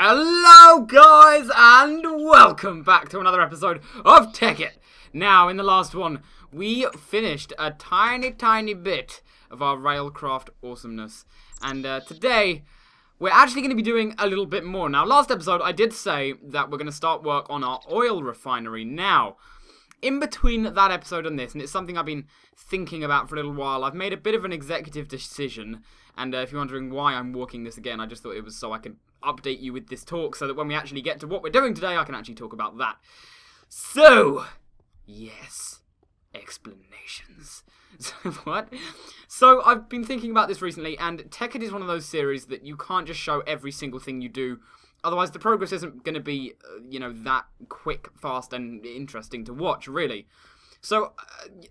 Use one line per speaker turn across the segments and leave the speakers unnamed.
Hello guys and welcome back to another episode of Tekkit. Now in the last one we finished a tiny bit of our railcraft awesomeness, and today we're actually going to be doing a little bit more. Now last episode I did say that we're going to start work on our oil refinery. Now in between that episode and this, and it's something I've been thinking about for a little while, I've made a bit of an executive decision, and if you're wondering why I'm walking this again, I just thought it was so I could update you with this talk so that when we actually get to what we're doing today, I can actually talk about that. So, yes, explanations. What? So, I've been thinking about this recently, and Tekkit is one of those series that you can't just show every single thing you do. Otherwise, the progress isn't going to be, that quick, fast, and interesting to watch, really. So,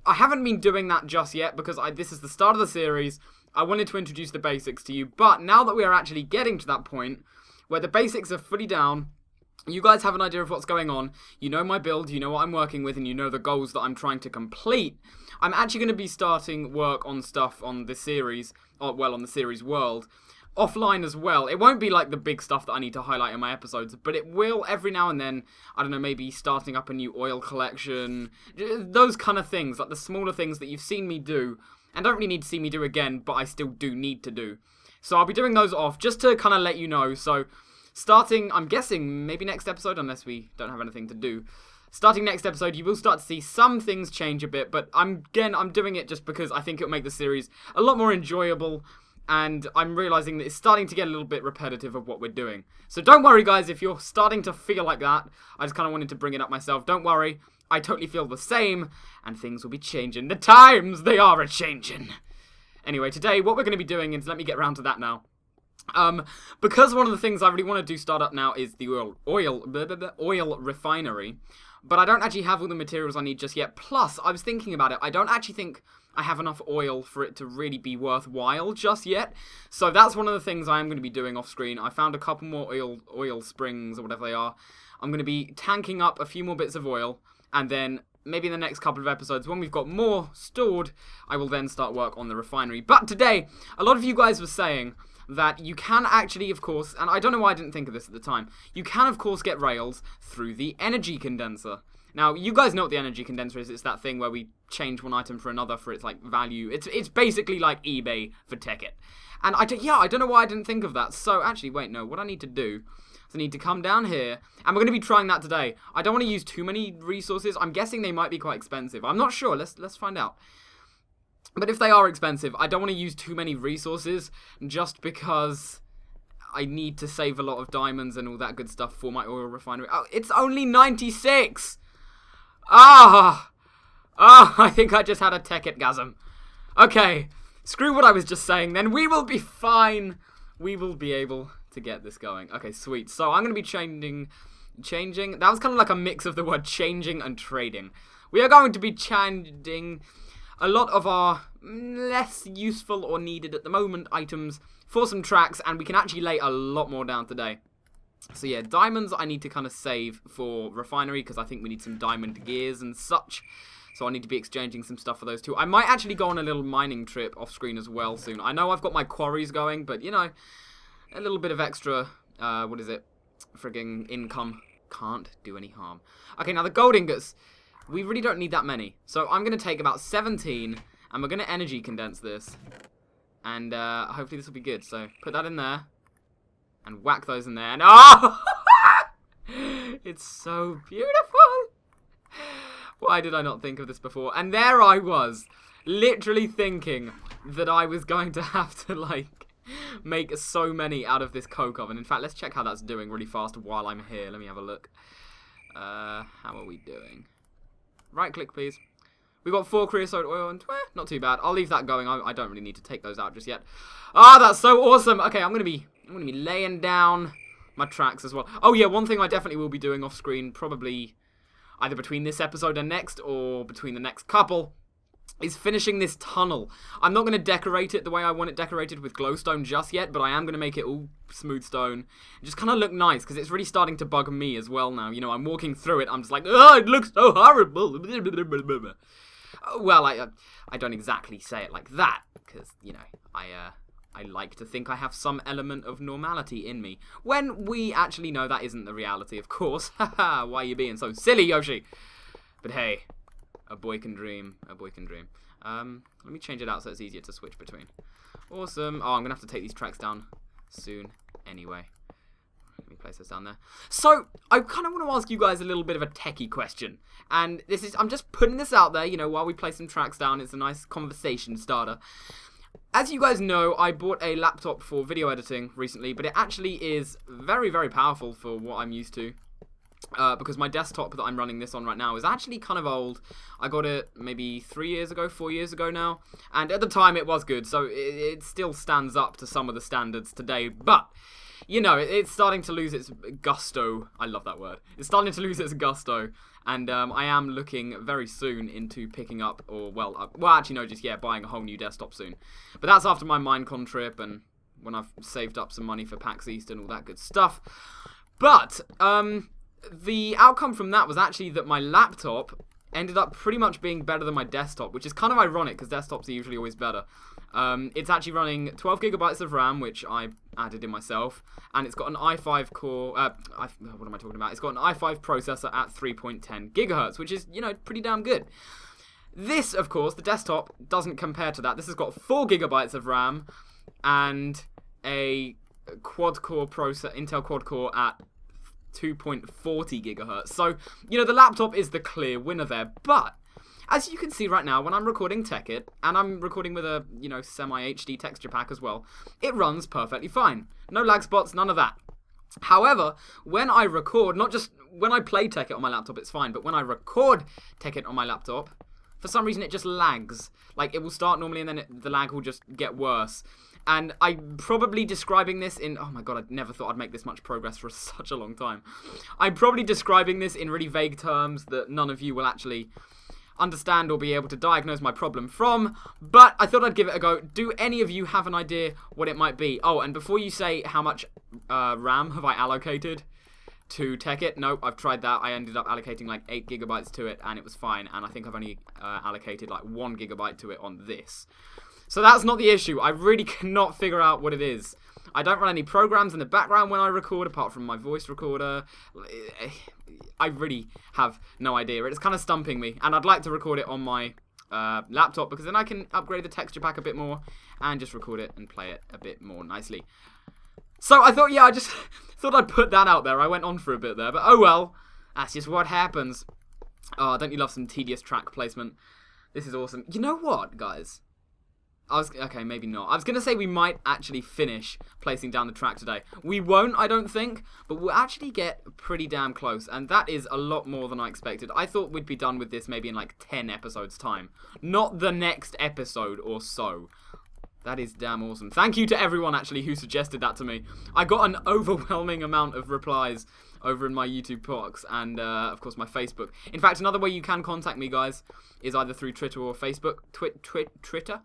I haven't been doing that just yet, because this is the start of the series. I wanted to introduce the basics to you, but now that we are actually getting to that point, where the basics are fully down, you guys have an idea of what's going on, you know my build, you know what I'm working with, and you know the goals that I'm trying to complete, I'm actually going to be starting work on stuff on the series, on the series world, offline as well. It won't be like the big stuff that I need to highlight in my episodes, but it will every now and then, I don't know, maybe starting up a new oil collection, those kind of things, like the smaller things that you've seen me do, and don't really need to see me do again, but I still do need to do. So I'll be doing those off, just to kind of let you know. So starting, I'm guessing, maybe next episode, unless we don't have anything to do. Starting next episode, you will start to see some things change a bit, but I'm doing it just because I think it'll make the series a lot more enjoyable, and I'm realizing that it's starting to get a little bit repetitive of what we're doing. So don't worry, guys, if you're starting to feel like that. I just kind of wanted to bring it up myself. Don't worry, I totally feel the same, and things will be changing. The times, they are a-changing. Anyway, today, what we're going to be doing is, let me get around to that now. Because one of the things I really want to do start up now is the oil refinery, but I don't actually have all the materials I need just yet. Plus, I was thinking about it, I don't actually think I have enough oil for it to really be worthwhile just yet. So that's one of the things I am going to be doing off screen. I found a couple more oil springs, or whatever they are. I'm going to be tanking up a few more bits of oil, and then maybe in the next couple of episodes, when we've got more stored, I will then start work on the refinery. But today, a lot of you guys were saying that you can actually, of course, and I don't know why I didn't think of this at the time, you can, of course, get rails through the energy condenser. Now, you guys know what the energy condenser is. It's that thing where we change one item for another for its, value. It's basically like eBay for Tekkit. And I don't know why I didn't think of that. So, actually, wait, no, what I need to do, I need to come down here, and we're going to be trying that today. I don't want to use too many resources. I'm guessing they might be quite expensive. I'm not sure. Let's find out. But if they are expensive, I don't want to use too many resources, just because I need to save a lot of diamonds and all that good stuff for my oil refinery. Oh, it's only 96! I think I just had a Tekkit-gasm. Okay, screw what I was just saying then. We will be fine. We will be able to get this going. Okay, sweet. So I'm going to be changing. That was kind of like a mix of the word changing and trading. We are going to be changing a lot of our less useful or needed at the moment items for some tracks, and we can actually lay a lot more down today. So yeah, diamonds I need to kind of save for refinery, because I think we need some diamond gears and such. So I need to be exchanging some stuff for those too. I might actually go on a little mining trip off screen as well soon. I know I've got my quarries going, but a little bit of extra, frigging income can't do any harm. Okay, now the gold ingots, we really don't need that many. So I'm going to take about 17, and we're going to energy condense this. And hopefully this will be good. So put that in there, and whack those in there, and oh! It's so beautiful! Why did I not think of this before? And there I was, literally thinking that I was going to have to, make so many out of this coke oven. In fact, let's check how that's doing really fast while I'm here. Let me have a look. How are we doing? Right click, please. We got 4 creosote oil and not too bad. I'll leave that going. I don't really need to take those out just yet. Ah, that's so awesome. Okay, I'm gonna be laying down my tracks as well. Oh yeah, one thing I definitely will be doing off screen, probably either between this episode and next, or between the next couple, is finishing this tunnel. I'm not going to decorate it the way I want it decorated with glowstone just yet, but I am going to make it all smooth stone. Just kind of look nice, because it's really starting to bug me as well now. I'm walking through it, I'm just like, oh, it looks so horrible. Well, I don't exactly say it like that, because, I like to think I have some element of normality in me. When we actually know that isn't the reality, of course. Haha, why are you being so silly, Yoshi? But hey, a boy can dream. A boy can dream. Let me change it out so it's easier to switch between. Awesome. Oh, I'm going to have to take these tracks down soon anyway. Let me place this down there. So, I kind of want to ask you guys a little bit of a techie question. And this is, I'm just putting this out there, you know, while we play some tracks down. It's a nice conversation starter. As you guys know, I bought a laptop for video editing recently, but it actually is very, very powerful for what I'm used to. Because my desktop that I'm running this on right now is actually kind of old. I got it maybe 3 years ago, 4 years ago now. And at the time it was good, so it still stands up to some of the standards today. But, you know, it's starting to lose its gusto. I love that word. It's starting to lose its gusto. And I am looking very soon into picking up, or, well, actually no, just, yeah, buying a whole new desktop soon. But that's after my Minecon trip and when I've saved up some money for PAX East and all that good stuff. But, the outcome from that was actually that my laptop ended up pretty much being better than my desktop, which is kind of ironic because desktops are usually always better. It's actually running 12 gigabytes of RAM, which I added in myself, and it's got an i5 core, what am I talking about? It's got an i5 processor at 3.10 gigahertz, which is, you know, pretty damn good. This, of course, the desktop doesn't compare to that. This has got 4 gigabytes of RAM and a quad-core processor, Intel quad-core at 2.40 gigahertz. So, you know, the laptop is the clear winner there. But, as you can see right now, when I'm recording Tekkit, and I'm recording with a, you know, semi-HD texture pack as well, it runs perfectly fine. No lag spots, none of that. However, when I record, not just when I play Tekkit on my laptop, it's fine, but when I record Tekkit on my laptop, for some reason it just lags. Like, it will start normally and then the lag will just get worse. And I'm probably describing this in... Oh my god, I never thought I'd make this much progress for such a long time. I'm probably describing this in really vague terms that none of you will actually understand or be able to diagnose my problem from. But I thought I'd give it a go. Do any of you have an idea what it might be? Oh, and before you say how much RAM have I allocated to Tekkit, nope, I've tried that. I ended up allocating like 8 gigabytes to it and it was fine. And I think I've only allocated like 1 gigabyte to it on this. So that's not the issue. I really cannot figure out what it is. I don't run any programs in the background when I record, apart from my voice recorder. I really have no idea. It's kind of stumping me. And I'd like to record it on my laptop, because then I can upgrade the texture pack a bit more and just record it and play it a bit more nicely. So I thought, yeah, I just thought I'd put that out there. I went on for a bit there, but oh well. That's just what happens. Oh, don't you love some tedious track placement? This is awesome. You know what, guys? Okay, maybe not. I was going to say we might actually finish placing down the track today. We won't, I don't think, but we'll actually get pretty damn close, and that is a lot more than I expected. I thought we'd be done with this maybe in like 10 episodes' time. Not the next episode or so. That is damn awesome. Thank you to everyone, actually, who suggested that to me. I got an overwhelming amount of replies over in my YouTube box and, of course, my Facebook. In fact, another way you can contact me, guys, is either through Twitter or Facebook. Twitter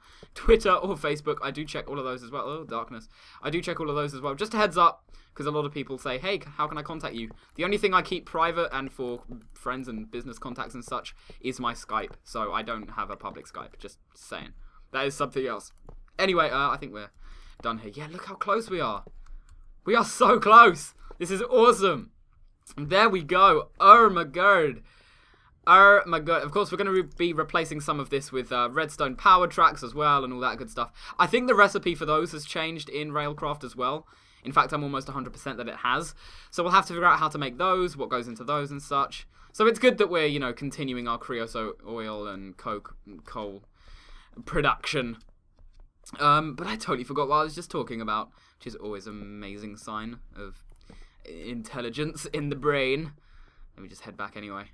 or Facebook. I do check all of those as well. Oh, darkness. I do check all of those as well. Just a heads up, because a lot of people say, hey, how can I contact you? The only thing I keep private and for friends and business contacts and such is my Skype. So I don't have a public Skype. Just saying. That is something else. Anyway, I think we're done here. Yeah, look how close we are. We are so close. This is awesome. There we go. Oh my god. Oh my god. Of course, we're going to be replacing some of this with redstone power tracks as well and all that good stuff. I think the recipe for those has changed in Railcraft as well. In fact, I'm almost 100% that it has. So we'll have to figure out how to make those, what goes into those and such. So it's good that we're, you know, continuing our creosote oil and coal production. But I totally forgot what I was just talking about, which is always an amazing sign of intelligence in the brain. Let me just head back anyway.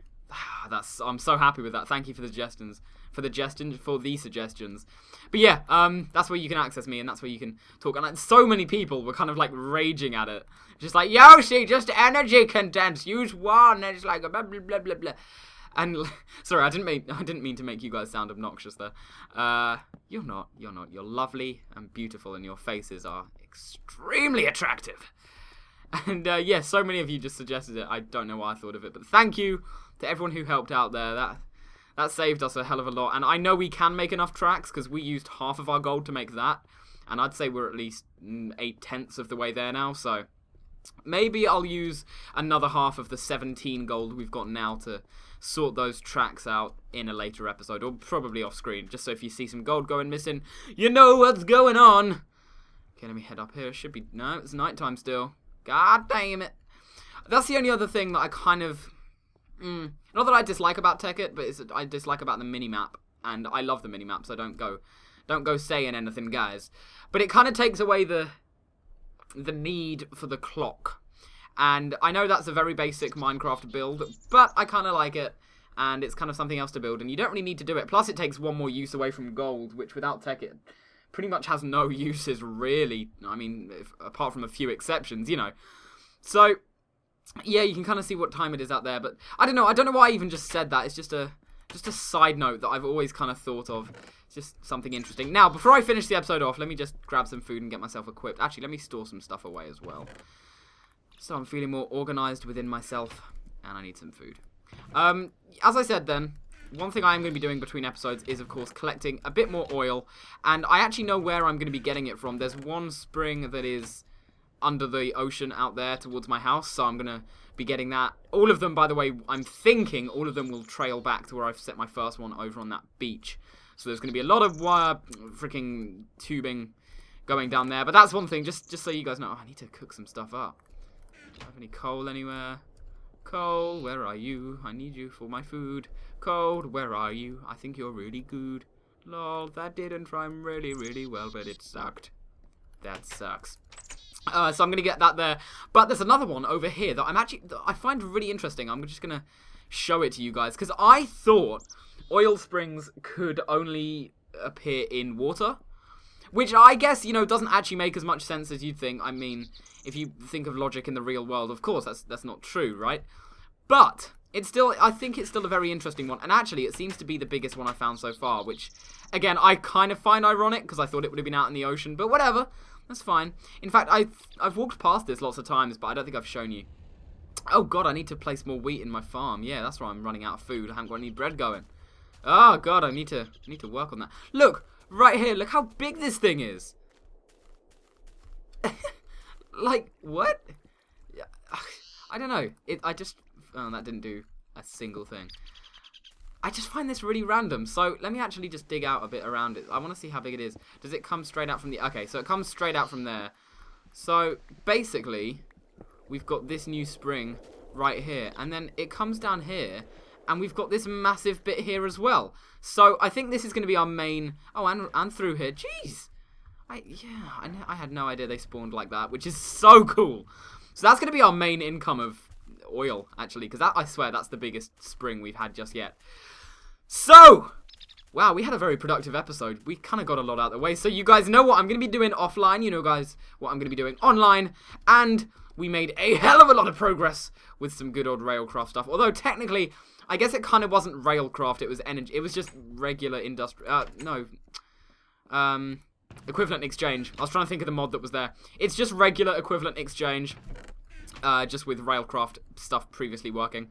I'm so happy with that. Thank you for the suggestions. For the suggestions. But yeah, that's where you can access me, and that's where you can talk. And so many people were kind of like raging at it, just like, Yoshi, just energy condense, use one. And it's like blah blah blah blah blah. And sorry, I didn't mean to make you guys sound obnoxious there. You're not. You're lovely and beautiful, and your faces are extremely attractive. And yeah, so many of you just suggested it. I don't know why I thought of it, but thank you to everyone who helped out there. That saved us a hell of a lot. And I know we can make enough tracks because we used half of our gold to make that. And I'd say we're at least 8/10 of the way there now, so maybe I'll use another half of the 17 gold we've got now to sort those tracks out in a later episode, or probably off screen, just so if you see some gold going missing, you know what's going on. Okay, let me head up here. It should be... No, it's nighttime still. God damn it. That's the only other thing that I kind of... not that I dislike about Tekkit, but I dislike about the minimap. And I love the minimap, so don't go saying anything, guys. But it kind of takes away the need for the clock. And I know that's a very basic Minecraft build, but I kind of like it. And it's kind of something else to build, and you don't really need to do it. Plus, it takes one more use away from gold, which without Tekkit pretty much has no uses, really. I mean, apart from a few exceptions, you know. So, yeah, you can kind of see what time it is out there, but I don't know why I even just said that. It's just a side note that I've always kind of thought of. It's just something interesting. Now, before I finish the episode off, let me just grab some food and get myself equipped. Actually, let me store some stuff away as well. So I'm feeling more organized within myself, and I need some food. As I said then, one thing I am going to be doing between episodes is, of course, collecting a bit more oil, and I actually know where I'm going to be getting it from. There's one spring that is under the ocean out there towards my house, so I'm going to be getting that. All of them, by the way, I'm thinking all of them will trail back to where I've set my first one over on that beach. So there's going to be a lot of wire freaking tubing going down there, but that's one thing, just so you guys know. Oh, I need to cook some stuff up. Do I have any coal anywhere? Coal, where are you? I need you for my food. Coal, where are you? I think you're really good. Lol, that didn't rhyme really, really well, but it sucked. That sucks. So I'm going to get that there. But there's another one over here that I find really interesting. I'm just going to show it to you guys, because I thought oil springs could only appear in water, which I guess, you know, doesn't actually make as much sense as you'd think. I mean, if you think of logic in the real world, of course, that's not true, right? But I think it's still a very interesting one. And actually, it seems to be the biggest one I found so far, which, again, I kind of find ironic, because I thought it would have been out in the ocean. But whatever, that's fine. In fact, I've walked past this lots of times, but I don't think I've shown you. Oh, God, I need to place more wheat in my farm. Yeah, that's why I'm running out of food. I haven't got any bread going. Oh, God, I need to work on that. Look, right here, look how big this thing is. Like, what? I don't know. Oh, that didn't do a single thing. I just find this really random. So let me actually just dig out a bit around it. I want to see how big it is. Does it come straight out from the... Okay, so it comes straight out from there. So basically, we've got this new spring right here. And then it comes down here. And we've got this massive bit here as well. So I think this is going to be our main... Oh, and through here. Jeez. I had no idea they spawned like that, which is so cool. So that's going to be our main income of oil, actually, because I swear that's the biggest spring we've had just yet. So, wow, we had a very productive episode. We kind of got a lot out of the way. So you guys know what I'm going to be doing offline. You know, guys, what I'm going to be doing online. And we made a hell of a lot of progress with some good old Railcraft stuff. Although, technically, I guess it kind of wasn't Railcraft. It was energy. It was just regular industrial... Equivalent exchange. I was trying to think of the mod that was there. It's just regular equivalent exchange. Just with Railcraft stuff previously working.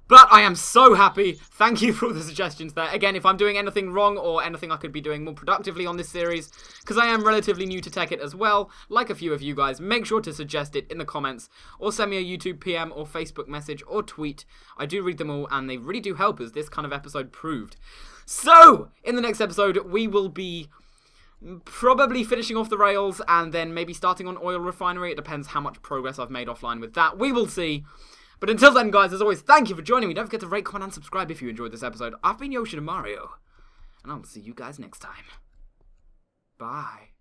But I am so happy. Thank you for all the suggestions there. Again, if I'm doing anything wrong or anything I could be doing more productively on this series, because I am relatively new to Tekkit as well, like a few of you guys, make sure to suggest it in the comments or send me a YouTube PM or Facebook message or tweet. I do read them all and they really do help, as this kind of episode proved. So, in the next episode, we will be probably finishing off the rails and then maybe starting on oil refinery. It depends how much progress I've made offline with that. We will see. But until then, guys, as always, thank you for joining me. Don't forget to rate, comment, and subscribe if you enjoyed this episode. I've been YoshiToMario, and I'll see you guys next time. Bye.